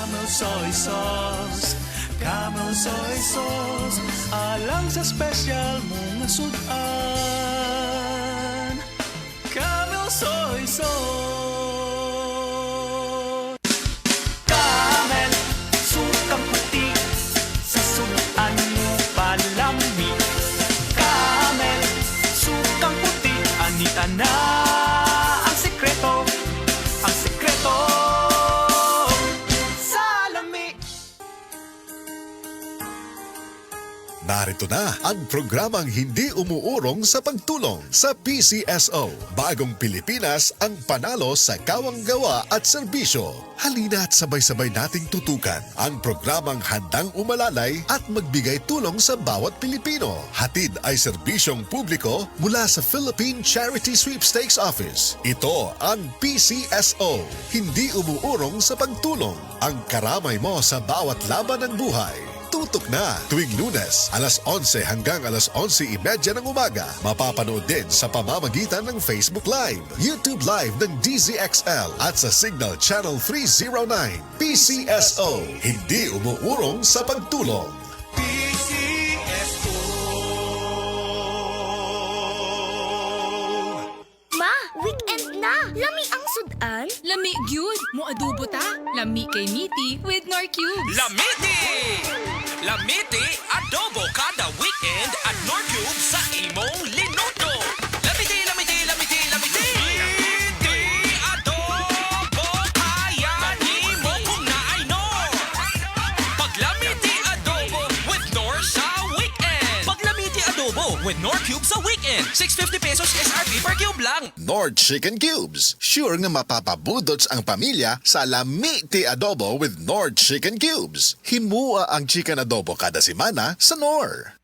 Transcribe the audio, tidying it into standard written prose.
Camel soy sauce, Camel soy sauce, alang sa special mong sudan. Camel soy sauce. Camel, sukang puti, sa sudan mo palami. Camel, sukang puti, anita na ang sekreto, ang sekreto sa lami. Narito na ang programang hindi umuurong sa pagtulong sa PCSO. Bagong Pilipinas ang panalo sa kawang-gawa at serbisyo. Halina't sabay-sabay nating tutukan ang programang handang umalalay at magbigay tulong sa bawat Pilipino. Hatid ay serbisyong publiko mula sa Philippine Charity Sweepstakes Office. Ito ang PCSO. Hindi umuurong sa pagtulong. Ang karamay mo sa bawat laban ng buhay. Tutok na tuwing Lunes, alas 11 hanggang alas 11:30 ng umaga. Mapapanood din sa pamamagitan ng Facebook Live, YouTube Live ng DZXL at sa Signal Channel 309. PCSO, hindi umuurong sa pagtulong. PCSO. Ma, weekend na! Lami ang sudan? Lami gyud mo adobo ta. Lami kay Miti with Nor Cubes. Lamiti! Lamiti adobo kada weekend at Nor Cube sa imong linuto. Lamiti, lamiti, lamiti, lamiti! Lamiti adobo kaya ni mo kung naay Nor. Paglamiti adobo with Nor sa weekend. Paglamiti adobo with Nor Cube sa weekend. 650 pesos SRP per cube lang. Nord Chicken Cubes. Sure nga mapapabudots ang pamilya sa Lamiti Adobo with Nord Chicken Cubes. Himua ang chicken adobo kada semana sa Nor.